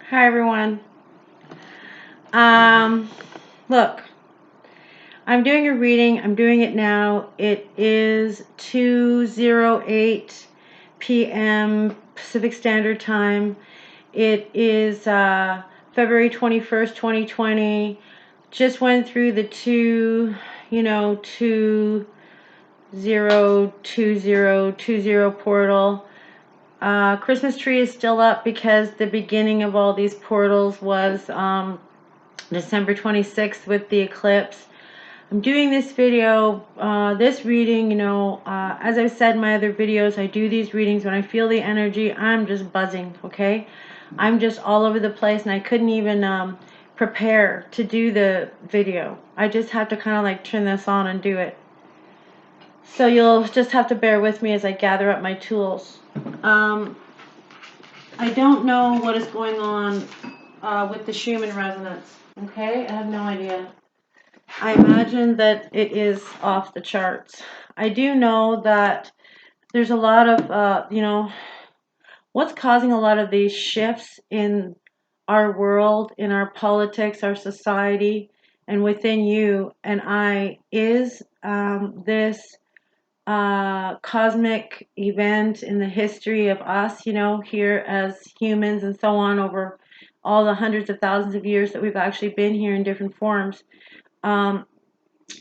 Hi everyone. Look, I'm doing a reading. I'm doing it now. It is 2:08 p.m. Pacific Standard Time. It is February 21st, 2020. Just went through the 2020 portal. Christmas tree is still up because the beginning of all these portals was December 26th with the eclipse. I'm doing this video, this reading, as I've said in my other videos, I do these readings when I feel the energy. I'm just buzzing, okay? I'm just all over the place, and I couldn't even prepare to do the video. I just had to kind of like turn this on and do it. So you'll just have to bear with me as I gather up my tools. I don't know what is going on with the Schumann resonance. Okay, I have no idea. I imagine that it is off the charts. I do know that there's a lot of, what's causing a lot of these shifts in our world, in our politics, our society, and within you and I is this cosmic event in the history of us, here as humans and so on over all the hundreds of thousands of years that we've actually been here in different forms. All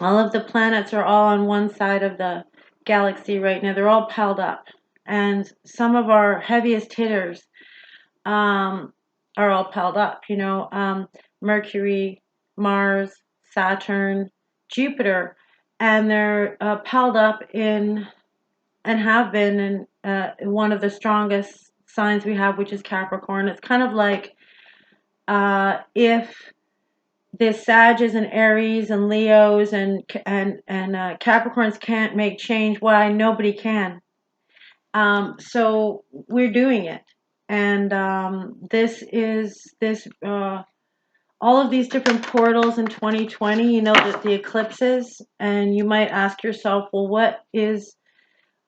of the planets are all on one side of the galaxy right now. They're all piled up. And some of our heaviest hitters are all piled up. Mercury, Mars, Saturn, Jupiter. And they're piled up in, and have been in one of the strongest signs we have, which is Capricorn. It's kind of like if the Sages and Aries and Leos and Capricorns can't make change, why nobody can. So we're doing it, and all of these different portals in 2020. That the eclipses, and you might ask yourself, well, what is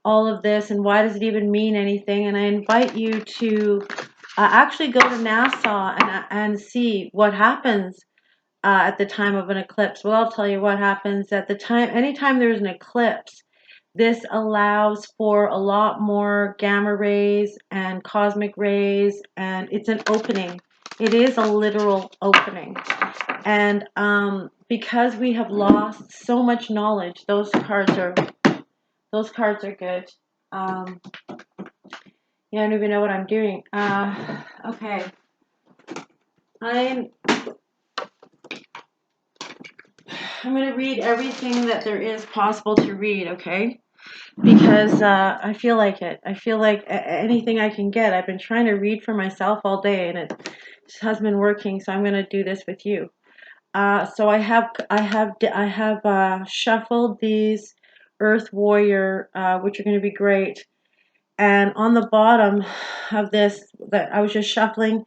all of this, and why does it even mean anything? And I invite you to actually go to NASA and see what happens at the time of an eclipse. Well, I'll tell you what happens at the time. Anytime there's an eclipse, this allows for a lot more gamma rays and cosmic rays, and it's an opening. It is a literal opening. And because we have lost so much knowledge, those cards are good. Yeah, I don't even know what I'm doing. Okay. I'm going to read everything that there is possible to read, okay? Because I feel like it. I feel like anything I can get. I've been trying to read for myself all day, and it just hasn't been working. So I'm going to do this with you. So I have shuffled these Earth Warrior, which are going to be great. And on the bottom of this that I was just shuffling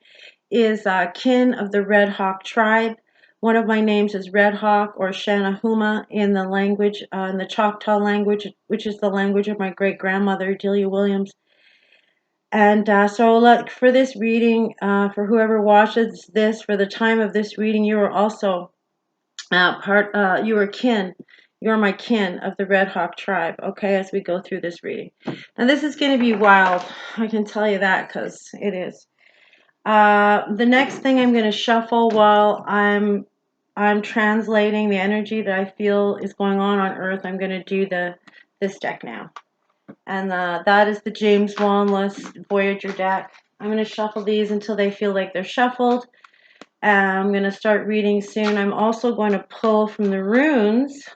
is kin of the Red Hawk tribe. One of my names is Red Hawk or Shanahuma in the language, in the Choctaw language, which is the language of my great grandmother, Delia Williams. And so for this reading, for whoever watches this, for the time of this reading, you are also you are kin. You're my kin of the Red Hawk tribe, okay, as we go through this reading. Now, this is going to be wild. I can tell you that because it is. The next thing I'm going to shuffle while I'm translating the energy that I feel is going on Earth. I'm going to do this deck now, and that is the James Wanless Voyager deck. I'm going to shuffle these until they feel like they're shuffled. I'm going to start reading soon. I'm also going to pull from the runes,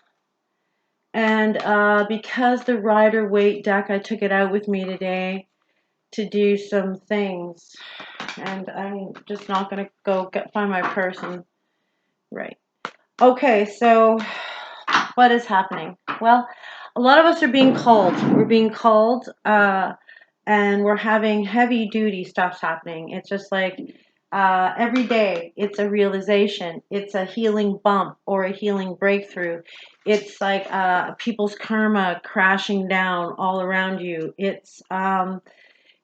and because the Rider-Waite deck, I took it out with me today to do some things, and I'm just not going to go find my purse. Right. Okay, so what is happening? Well, a lot of us are being called. We're being called, and we're having heavy duty stuff happening. It's just like every day it's a realization. It's a healing bump or a healing breakthrough. It's like people's karma crashing down all around you. It's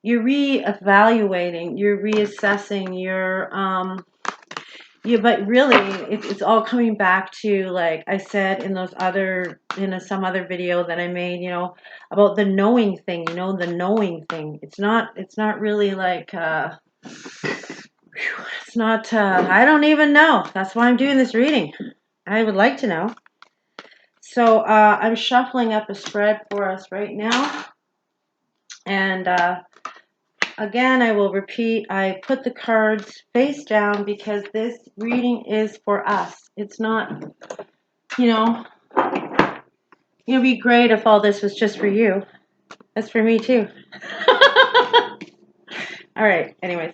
you're reevaluating, you're reassessing, but really, it's all coming back to, like I said in some other video that I made, about the knowing thing, the knowing thing. It's not really like, it's not, I don't even know. That's why I'm doing this reading. I would like to know. So, I'm shuffling up a spread for us right now. And, again, I will repeat, I put the cards face down because this reading is for us. It's not, it'd be great if all this was just for you. That's for me too. All right, anyways.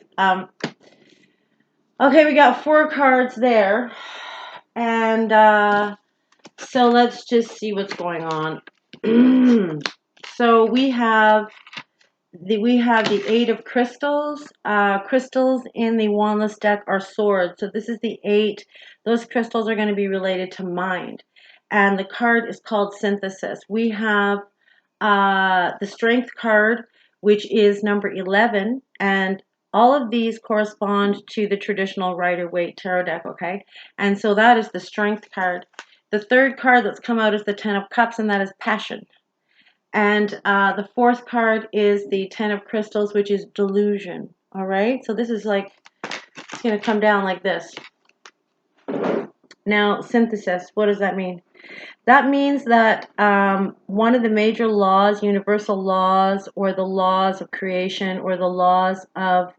Okay, we got 4 cards there. And so let's just see what's going on. So we have the 8 of crystals. Crystals in the Wanless deck are swords. So this is the 8. Those crystals are going to be related to mind. And the card is called synthesis. We have the strength card, which is number 11. And all of these correspond to the traditional Rider-Waite tarot deck, okay? And so that is the strength card. The third card that's come out is the 10 of cups, and that is passion. And the fourth card is the 10 of crystals, which is delusion. All right, so this is like, it's going to come down like this. Now, synthesis, what does that mean? That means that one of the major laws, universal laws, or the laws of creation, or the laws of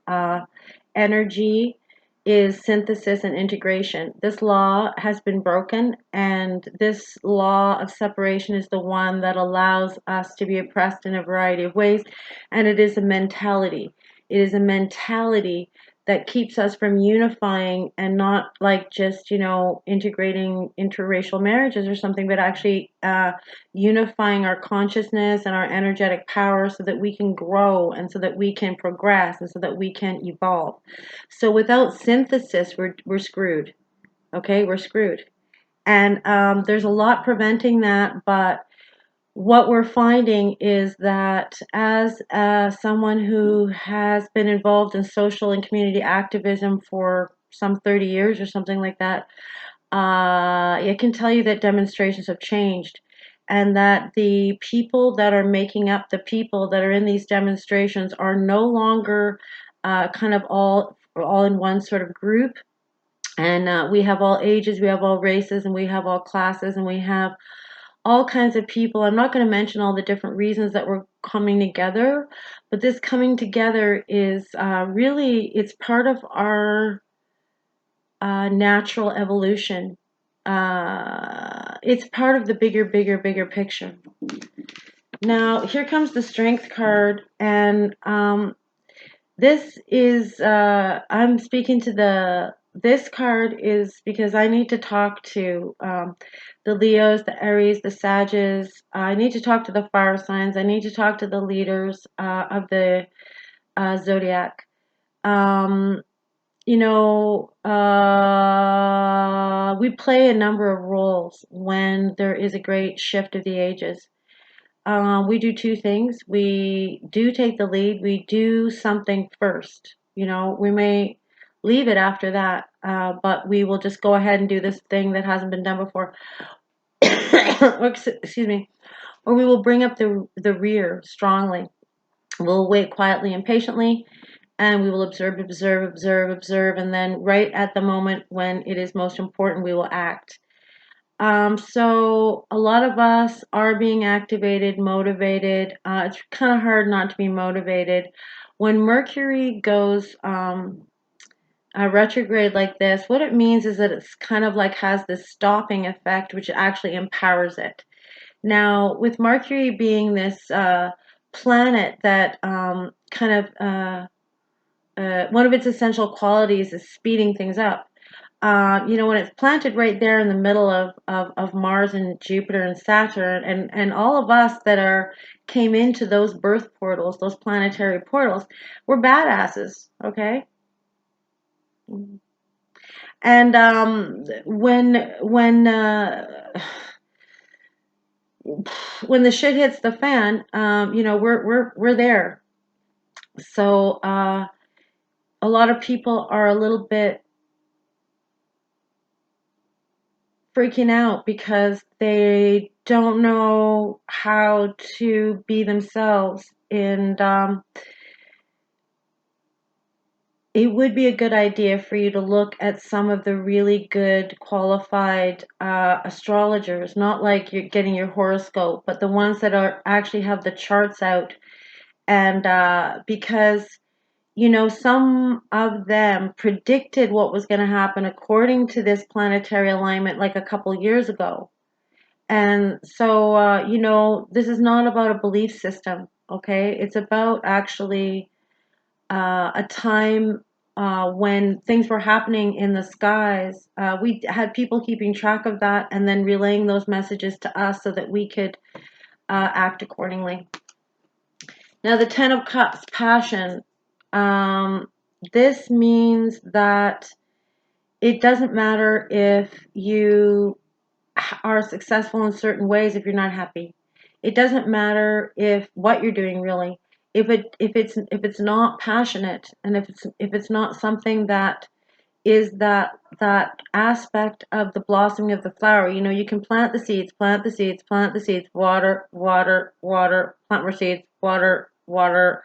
energy, is synthesis and integration. This law has been broken, and this law of separation is the one that allows us to be oppressed in a variety of ways, and it is a mentality. It is a mentality that keeps us from unifying and not like just, integrating interracial marriages or something, but actually unifying our consciousness and our energetic power so that we can grow and so that we can progress and so that we can evolve. So without synthesis, we're screwed. Okay, we're screwed. And there's a lot preventing that, but what we're finding is that as someone who has been involved in social and community activism for some 30 years or something like that, I can tell you that demonstrations have changed, and that the people that are making up the people that are in these demonstrations are no longer kind of all in one sort of group. And we have all ages, we have all races, and we have all classes, and we have all kinds of people. I'm not going to mention all the different reasons that we're coming together, but this coming together is really, it's part of our natural evolution. It's part of the bigger picture. Now, here comes the strength card, and this is, I'm speaking to this card is because I need to talk to the Leos, the Aries, the Sages. I need to talk to the fire signs. I need to talk to the leaders of the zodiac. We play a number of roles when there is a great shift of the ages. We do 2 things. We do take the lead. We do something first. We may leave it after that, but we will just go ahead and do this thing that hasn't been done before. Excuse me. Or we will bring up the rear strongly. We'll wait quietly and patiently, and we will observe, and then right at the moment when it is most important, we will act. So a lot of us are being activated, motivated. It's kind of hard not to be motivated. When Mercury goes retrograde like this, what it means is that it's kind of like has this stopping effect, which actually empowers it. Now, with Mercury being this planet that kind of one of its essential qualities is speeding things up. When it's planted right there in the middle of Mars and Jupiter and Saturn, and all of us that came into those birth portals, those planetary portals, we're badasses, okay? And when the shit hits the fan, we're there. So a lot of people are a little bit freaking out because they don't know how to be themselves. And it would be a good idea for you to look at some of the really good qualified astrologers, not like you're getting your horoscope, but the ones that are actually have the charts out. And because some of them predicted what was going to happen according to this planetary alignment like a couple years ago. And so, this is not about a belief system, okay? It's about actually a time when things were happening in the skies. We had people keeping track of that and then relaying those messages to us so that we could act accordingly. Now, the Ten of Cups, passion. This means that it doesn't matter if you are successful in certain ways if you're not happy. It doesn't matter if what you're doing really. If it's not passionate, and if it's not something that is that aspect of the blossoming of the flower. You can plant the seeds, water, water, water, plant more seeds, water, water,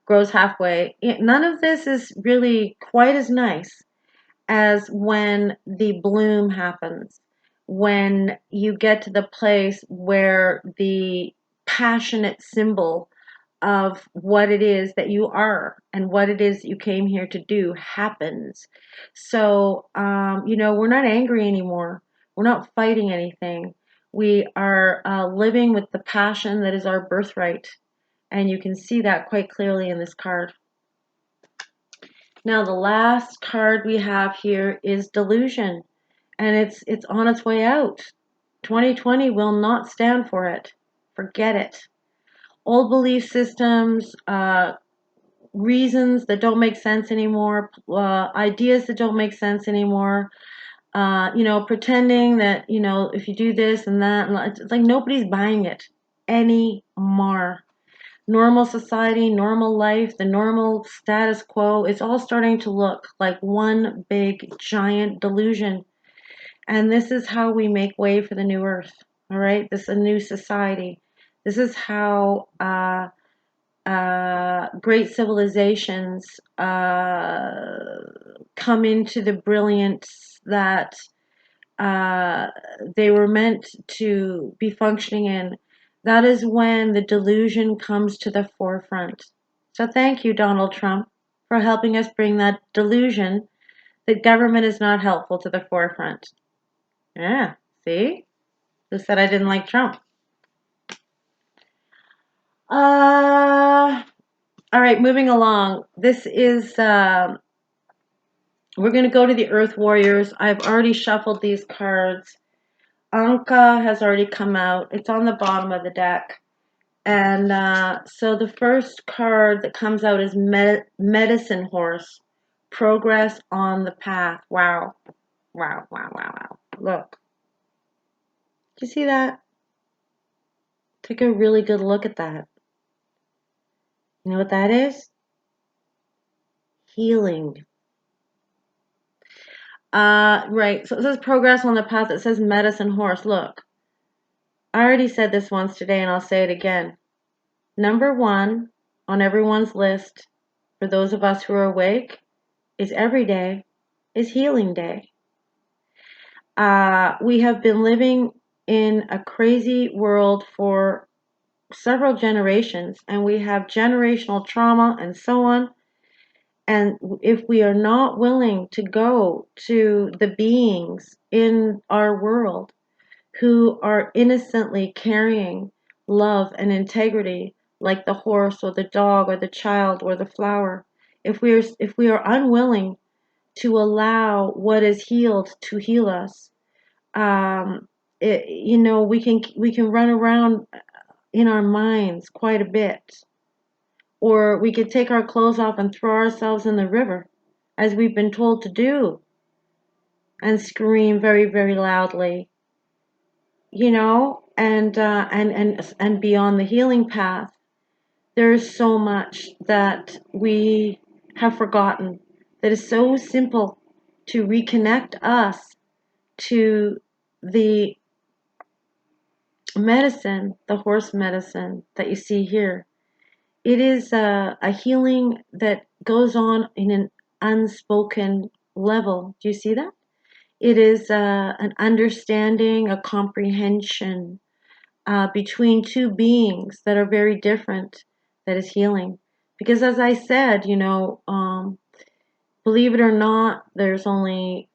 grows halfway. None of this is really quite as nice as when the bloom happens, when you get to the place where the passionate symbol of what it is that you are and what it is that you came here to do happens. So, we're not angry anymore. We're not fighting anything. We are living with the passion that is our birthright. And you can see that quite clearly in this card. Now, the last card we have here is delusion, and it's on its way out. 2020 will not stand for it. Forget it. Old belief systems, reasons that don't make sense anymore, ideas that don't make sense anymore. Pretending that if you do this and that, and it's like nobody's buying it anymore. Normal society, normal life, the normal status quo, it's all starting to look like one big giant delusion. And this is how we make way for the new earth. All right, this is a new society. This is how great civilizations come into the brilliance that they were meant to be functioning in. That is when the delusion comes to the forefront. So thank you, Donald Trump, for helping us bring that delusion that government is not helpful to the forefront. Yeah, see? Who said I didn't like Trump? All right, moving along. This is, we're going to go to the Earth Warriors. I've already shuffled these cards. Anka has already come out. It's on the bottom of the deck. And so the first card that comes out is Medicine Horse. Progress on the path. Wow. Wow, wow, wow, wow. Look. Do you see that? Take a really good look at that. You know what that is? Healing. Right. So it says progress on the path. It says Medicine Horse. Look. I already said this once today and I'll say it again. Number one on everyone's list for those of us who are awake is every day is healing day. We have been living in a crazy world for several generations, and we have generational trauma and so on. And if we are not willing to go to the beings in our world who are innocently carrying love and integrity, like the horse or the dog or the child or the flower, if we are unwilling to allow what is healed to heal us, we can run around in our minds quite a bit, or we could take our clothes off and throw ourselves in the river, as we've been told to do, and scream very, very loudly, and be on the healing path. There is so much that we have forgotten that is so simple to reconnect us to the medicine, the horse medicine that you see here. It is a healing that goes on in an unspoken level. Do you see that? It is an understanding, a comprehension between two beings that are very different that is healing. Because as I said, believe it or not, there's only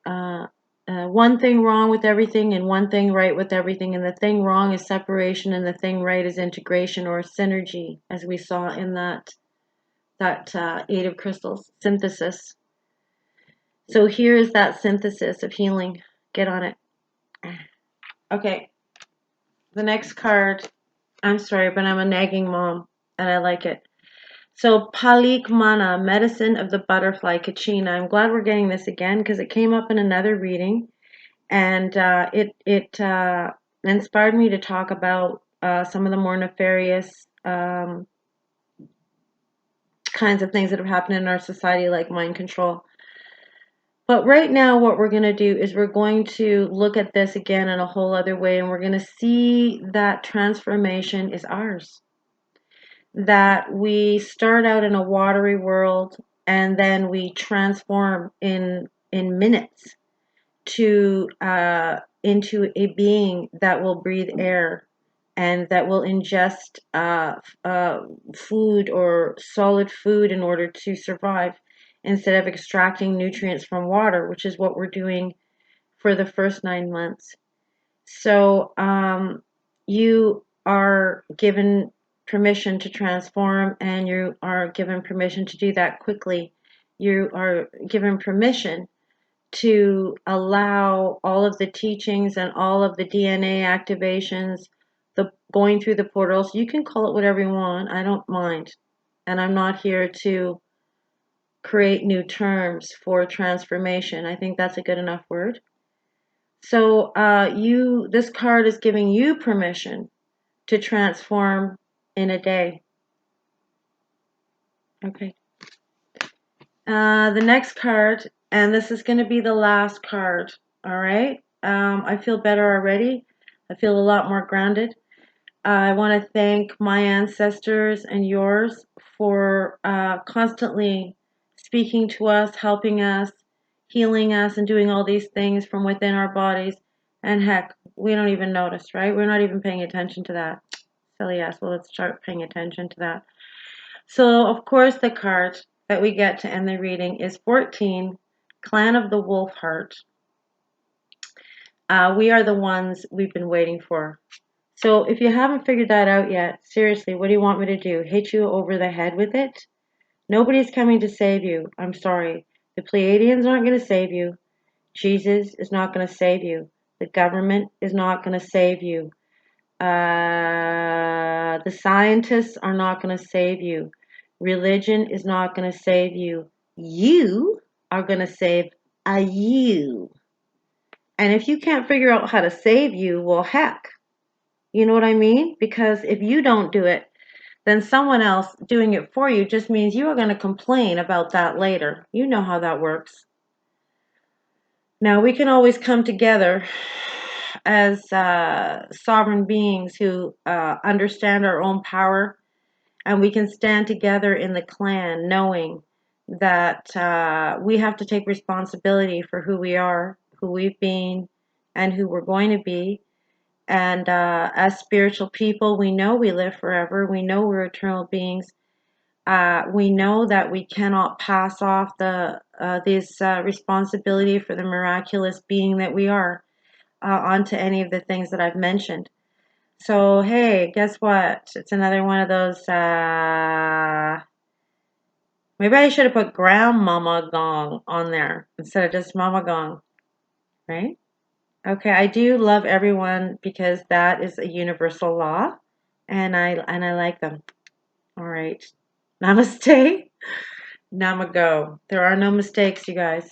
one thing wrong with everything and one thing right with everything. And the thing wrong is separation and the thing right is integration or synergy, as we saw in that Eight of Crystals synthesis. So here is that synthesis of healing. Get on it. Okay. The next card, I'm sorry, but I'm a nagging mom and I like it. So Palik Mana, medicine of the butterfly, Kachina. I'm glad we're getting this again because it came up in another reading, and it inspired me to talk about some of the more nefarious kinds of things that have happened in our society, like mind control. But right now, what we're going to do is we're going to look at this again in a whole other way, and we're going to see that transformation is ours. That we start out in a watery world and then we transform in minutes to into a being that will breathe air and that will ingest food or solid food in order to survive instead of extracting nutrients from water, which is what we're doing for the first 9 months. So you are given permission to transform, and you are given permission to do that quickly. You are given permission to allow all of the teachings and all of the DNA activations, the going through the portals. You can call it whatever you want. I don't mind. And I'm not here to create new terms for transformation. I think that's a good enough word. So this card is giving you permission to transform in a day. Okay. The next card, and this is going to be the last card. All right. I feel better already. I feel a lot more grounded. I want to thank my ancestors and yours for constantly speaking to us, helping us, healing us, and doing all these things from within our bodies. And heck, we don't even notice, right? We're not even paying attention to that. Silly ass. Well, let's start paying attention to that. So, of course, the card that we get to end the reading is 14, Clan of the Wolf Heart. We are the ones we've been waiting for. So if you haven't figured that out yet, seriously, what do you want me to do? Hit you over the head with it? Nobody's coming to save you. I'm sorry. The Pleiadians aren't going to save you. Jesus is not going to save you. The government is not going to save you. The scientists are not going to save you. Religion is not going to save you. You are going to save you. And if you can't figure out how to save you, well, heck. You know what I mean? Because if you don't do it, then someone else doing it for you just means you are going to complain about that later. You know how that works. Now, we can always come together as sovereign beings who understand our own power, and we can stand together in the clan knowing that we have to take responsibility for who we are, who we've been, and who we're going to be. And as spiritual people, we know we live forever. We know we're eternal beings. We know that we cannot pass off this responsibility for the miraculous being that we are onto any of the things that I've mentioned. So, hey, guess what? It's another one of those. Maybe I should have put Grandmama Gong on there instead of just Mama Gong, right? Okay, I do love everyone because that is a universal law, and I like them. All right. Namaste. Namago. There are no mistakes, you guys.